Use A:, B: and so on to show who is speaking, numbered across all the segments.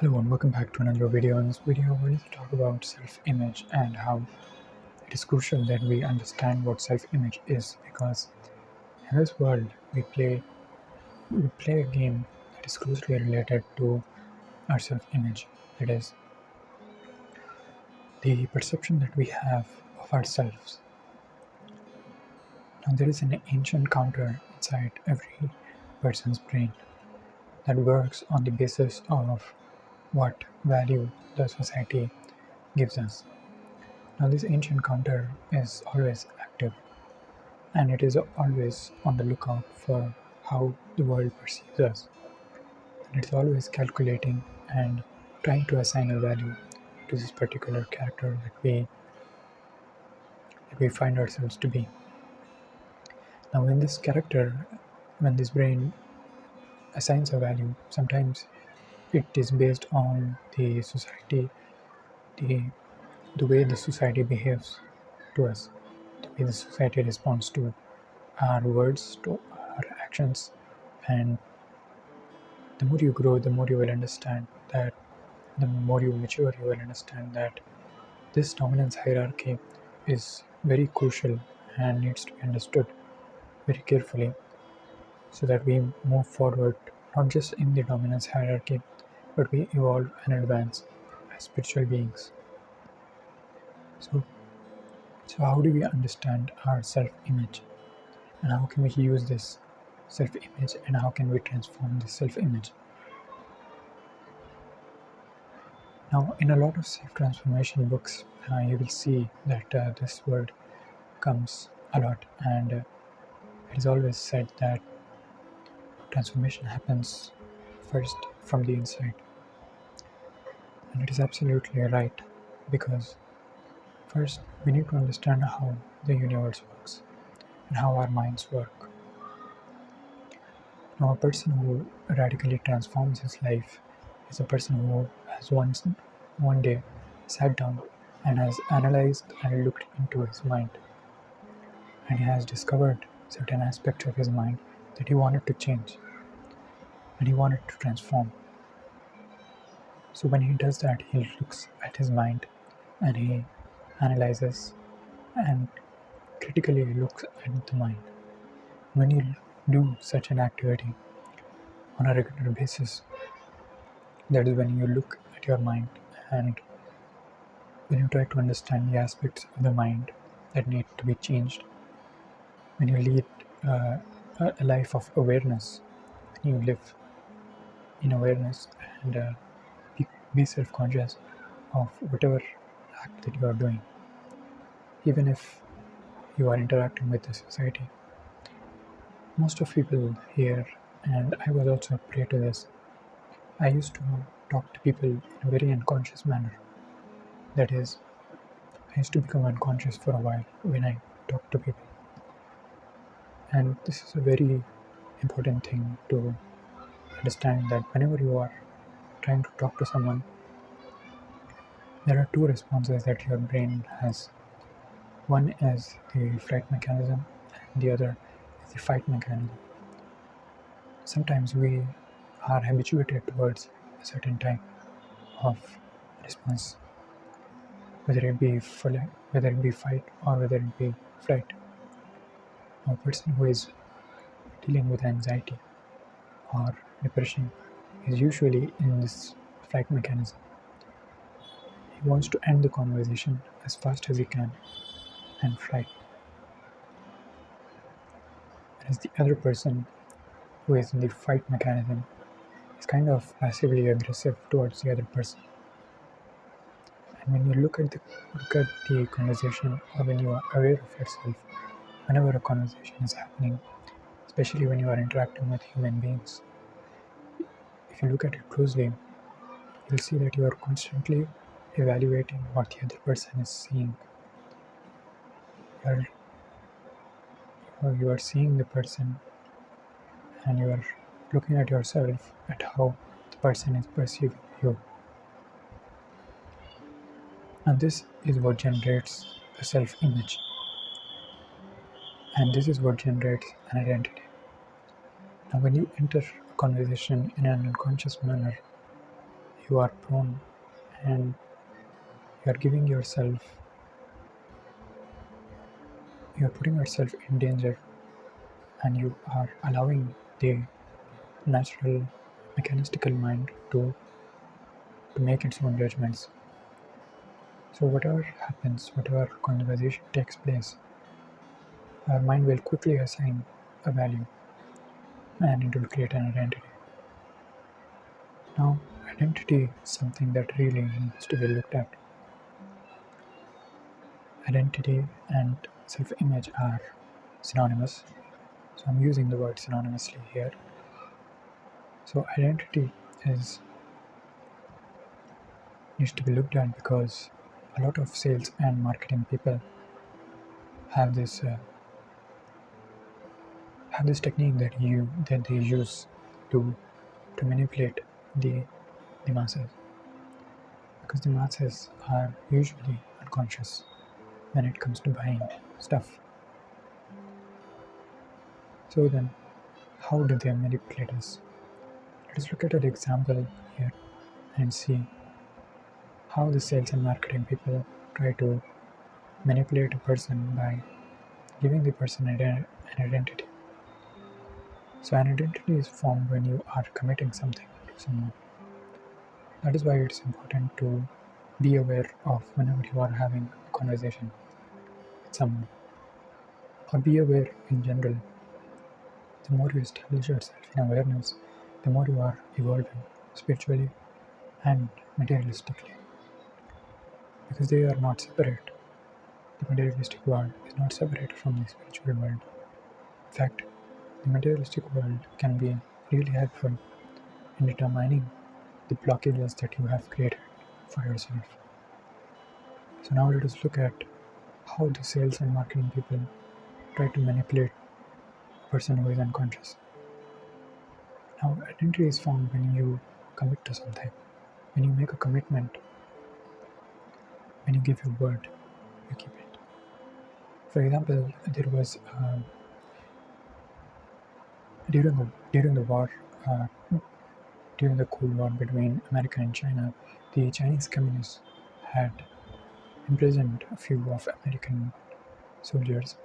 A: Hello and welcome back to another video. In this video, we're going to talk about self-image and how it is crucial that we understand what self-image is, because in this world we play a game that is closely related to our self-image. That is the perception that we have of ourselves. Now there is an ancient counter inside every person's brain that works on the basis of what value the society gives us. Now this ancient counter is always active, and it is always on the lookout for how the world perceives us. And it's always calculating and trying to assign a value to this particular character that we find ourselves to be. Now when this brain assigns a value, sometimes it is based on the society, the the way the society behaves to us, the way the society responds to our words, to our actions. And the more you grow, the more you will understand that, the more you mature, you will understand that this dominance hierarchy is very crucial and needs to be understood very carefully so that we move forward not just in the dominance hierarchy, but we evolve and advance as spiritual beings. So, so how do we understand our self-image, and how can we use this self-image, and how can we transform this self-image? Now, in a lot of self-transformation books, you will see that this word comes a lot, and it is always said that transformation happens first from the inside. And it is absolutely right, because first we need to understand how the universe works and how our minds work. Now, a person who radically transforms his life is a person who has one day sat down and has analyzed and looked into his mind, and he has discovered certain aspects of his mind that he wanted to change and he wanted to transform. So when he does that, he looks at his mind and he analyzes and critically looks at the mind. When you do such an activity on a regular basis, that is when you look at your mind, and when you try to understand the aspects of the mind that need to be changed, when you lead uh, a life of awareness, when you live in awareness and be self-conscious of whatever act that you are doing, even if you are interacting with the society. Most of people here, and I was also a prey to this, I used to talk to people in a very unconscious manner. That is, I used to become unconscious for a while when I talk to people. And this is a very important thing to understand, that whenever you are trying to talk to someone, there are two responses that your brain has. One is the flight mechanism, and the other is the fight mechanism. Sometimes we are habituated towards a certain type of response, whether it be fight or whether it be flight. A person who is dealing with anxiety or depression is usually in this flight mechanism. He wants to end the conversation as fast as he can and fly. Whereas the other person who is in the fight mechanism is kind of passively aggressive towards the other person. And when you look at the conversation, or when you are aware of yourself, whenever a conversation is happening, especially when you are interacting with human beings, if you look at it closely, you'll see that you are constantly evaluating what the other person is seeing. You you are seeing the person, and you are looking at yourself at how the person is perceiving you. And this is what generates a self-image, and this is what generates an identity. Now, when you enter a conversation in an unconscious manner, you are prone and you are giving yourself, you are putting yourself in danger, and you are allowing the natural mechanistical mind to make its own judgments. So whatever happens, whatever conversation takes place, our mind will quickly assign a value and it will create an identity. Now, identity is something that really needs to be looked at. Identity and self-image are synonymous, so I'm using the word synonymously here. So identity is needs to be looked at because a lot of sales and marketing people have this technique that they use to manipulate the the masses, because the masses are usually unconscious when it comes to buying stuff. So then, how do they manipulate us? Let us look at an example here and see how the sales and marketing people try to manipulate a person by giving the person an identity. So an identity is formed when you are committing something to someone. That is why it's important to be aware of whenever you are having a conversation with someone, or be aware in general. The more you establish yourself in awareness, the more you are evolving spiritually and materialistically, because they are not separate. The materialistic world is not separate from the spiritual world. In fact, the materialistic world can be really helpful in determining the blockages that you have created for yourself. So now let us look at how the sales and marketing people try to manipulate a person who is unconscious. Now, identity is formed when you commit to something. When you make a commitment, when you give your word, you keep it. For example, there was during the war, uh, during the Cold War between America and China, the Chinese communists had imprisoned a few of American soldiers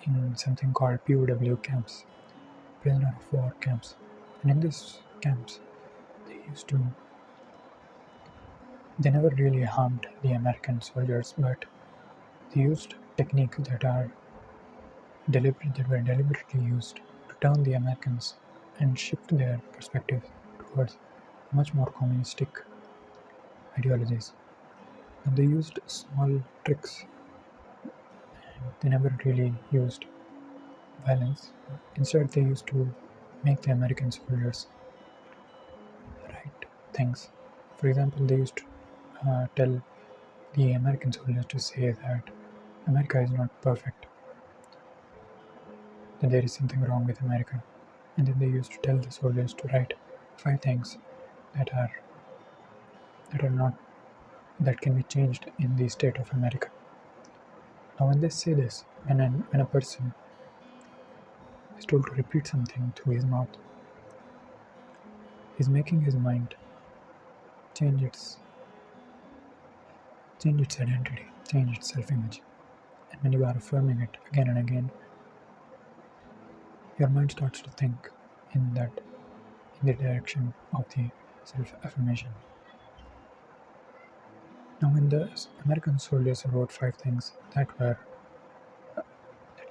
A: in something called POW camps, prisoner of war camps. And in these camps, they used to they never really harmed the American soldiers, but they used techniques that were deliberately used to turn the Americans and shift their perspective towards much more communistic ideologies. And they used small tricks. They never really used violence. Instead, they used to make the American soldiers write things. For example, they used to tell the American soldiers to say that America is not perfect, that there is something wrong with America. And then they used to tell the soldiers to write 5 things that are that are not that can be changed in the state of America. Now, when they say this, when a person is told to repeat something through his mouth, he's making his mind change its identity, change its self-image. And when you are affirming it again and again, your mind starts to think in the direction of the self-affirmation. Now, when the American soldiers wrote 5 things that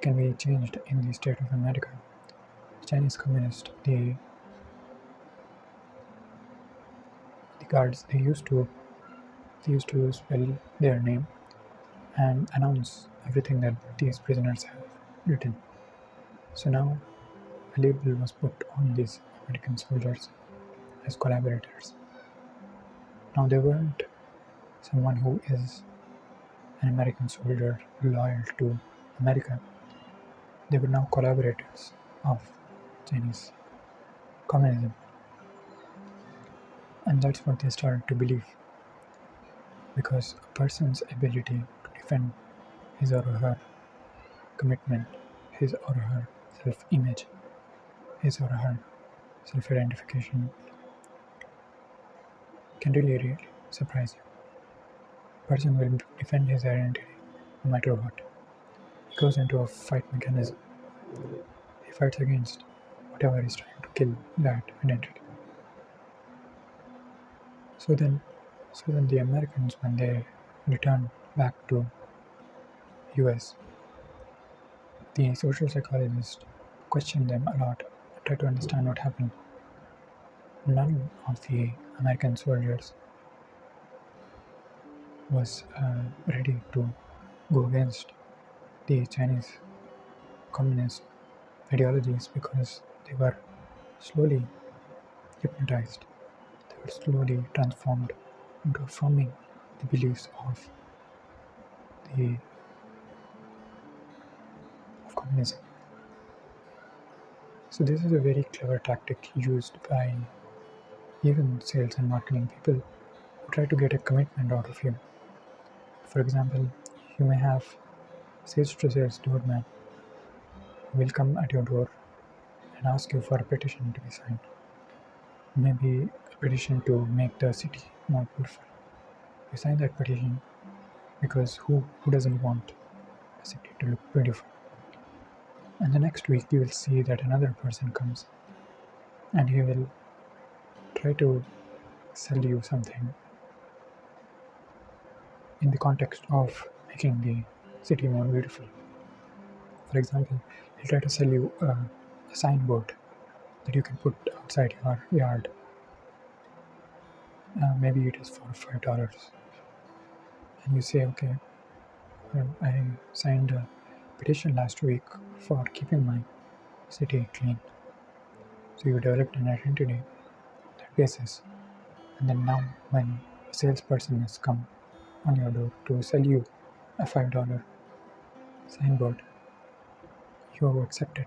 A: can be changed in the state of America, the Chinese communists, the guards, they used to spell their name and announce everything that these prisoners have written. So now a label was put on these American soldiers as collaborators. Now they weren't someone who is an American soldier loyal to America. They were now collaborators of Chinese communism. And that's what they started to believe, because a person's ability to defend his or her commitment, his or her self-image, his or her self-identification can really surprise you. A person will defend his identity no matter what. He goes into a fight mechanism. He fights against whatever is trying to kill that identity. So then, the Americans, when they return back to US, the social psychologist questioned them a lot, tried to understand what happened. None of the American soldiers was ready to go against the Chinese communist ideologies because they were slowly hypnotized. They were slowly transformed into affirming the beliefs the of communism. So this is a very clever tactic used by even sales and marketing people who try to get a commitment out of you. For example, you may have sales to sales doorman who will come at your door and ask you for a petition to be signed. Maybe a petition to make the city more beautiful. You sign that petition because who doesn't want a city to look beautiful? And the next week you will see that another person comes and he will try to sell you something in the context of making the city more beautiful. For example, he'll try to sell you a signboard that you can put outside your yard. Maybe it is for $5. And you say, okay, I signed a petition last week for keeping my city clean. So you developed an identity on that basis. And then now when a salesperson has come on your door to sell you a $5 signboard, you have accepted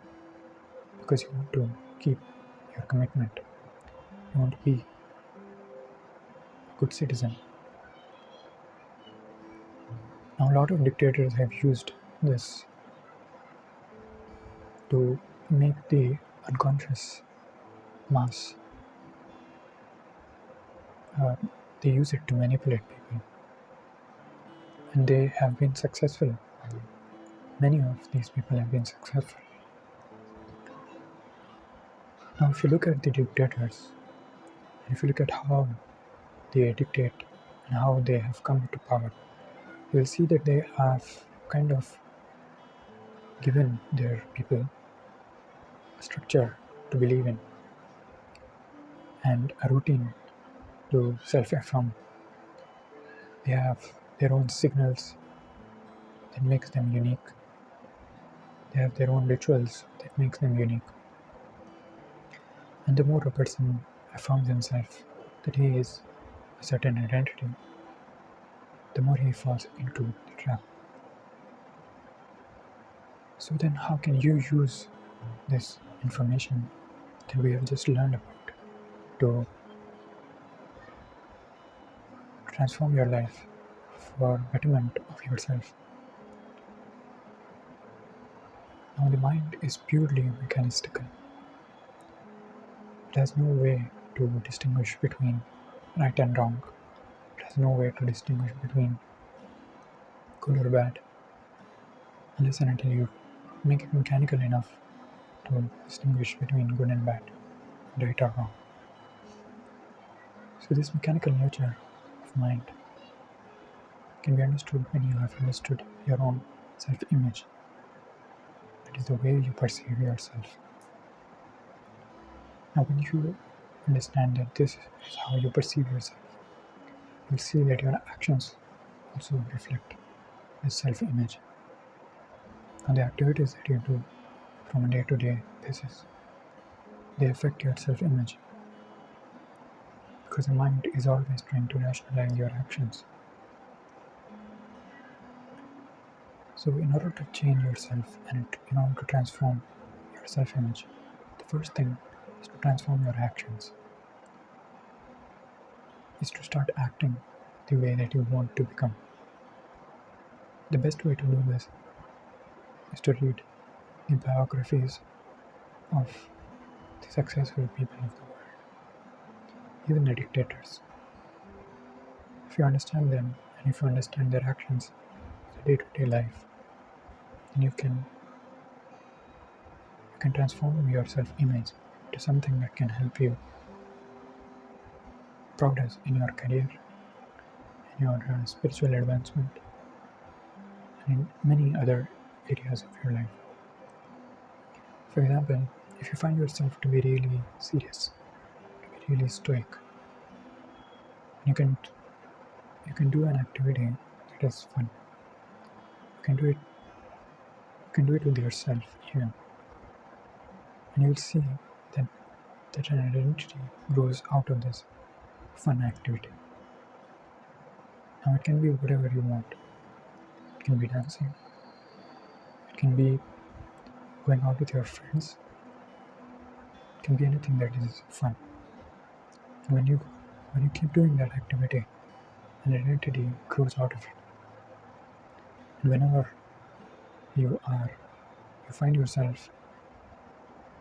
A: because you want to keep your commitment. You want to be a good citizen. Now a lot of dictators have used this to make the unconscious mass. They use it to manipulate people, and they have been successful. Many of these people have been successful. Now if you look at the dictators, and if you look at how they dictate and how they have come to power, you will see that they have kind of given their people a structure to believe in and a routine to self-affirm. They have their own signals that makes them unique. They have their own rituals that makes them unique. And the more a person affirms himself that he is a certain identity, the more he falls into the trap. So then how can you use this information that we have just learned about to transform your life for betterment of yourself? Now the mind is purely mechanistical. It has no way to distinguish between right and wrong. It has no way to distinguish between good or bad unless and until you make it mechanical enough to distinguish between good and bad, right or wrong. So this mechanical nature of mind can be understood when you have understood your own self-image. That is the way you perceive yourself. Now when you understand that this is how you perceive yourself, you'll see that your actions also reflect this self-image. Now the activities that you do from a day-to-day basis, they affect your self-image because the mind is always trying to rationalize your actions. So in order to change yourself and in order to transform your self-image, the first thing is to transform your actions, is to start acting the way that you want to become. The best way to do this is to read the biographies of the successful people of the world, even the dictators. If you understand them and if you understand their actions, the day-to-day life, then you can transform your self-image to something that can help you progress in your career, in your spiritual advancement, and in many other areas of your life. For example, if you find yourself to be really serious, to be really stoic, you can you can do an activity that is fun. You can do it with yourself even, and you'll see that an identity grows out of this fun activity. Now it can be whatever you want. It can be dancing. It can be going out with your friends. It can be anything that is fun. And when you keep doing that activity, an identity grows out of it. And whenever you are you find yourself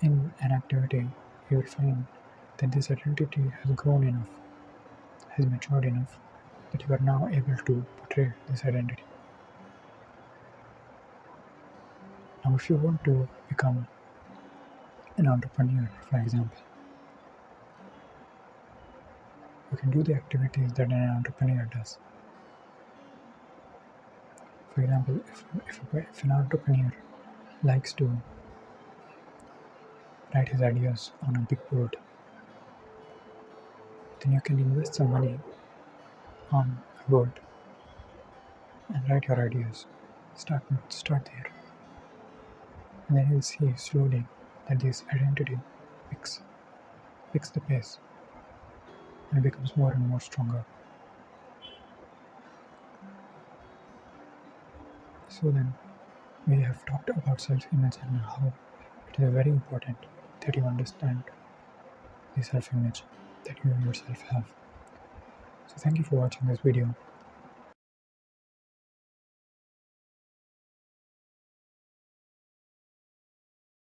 A: in an activity, you will find that this identity has grown enough, has matured enough, that you are now able to portray this identity. Now, if you want to become an entrepreneur, for example, you can do the activities that an entrepreneur does. For example, if an entrepreneur likes to write his ideas on a big board, then you can invest some money on a board and write your ideas. Start there, and then you'll see slowly that this identity picks the pace and becomes more and more stronger. So then, we have talked about self-image and how it is very important that you understand the self-image that you yourself have. So thank you for watching this video.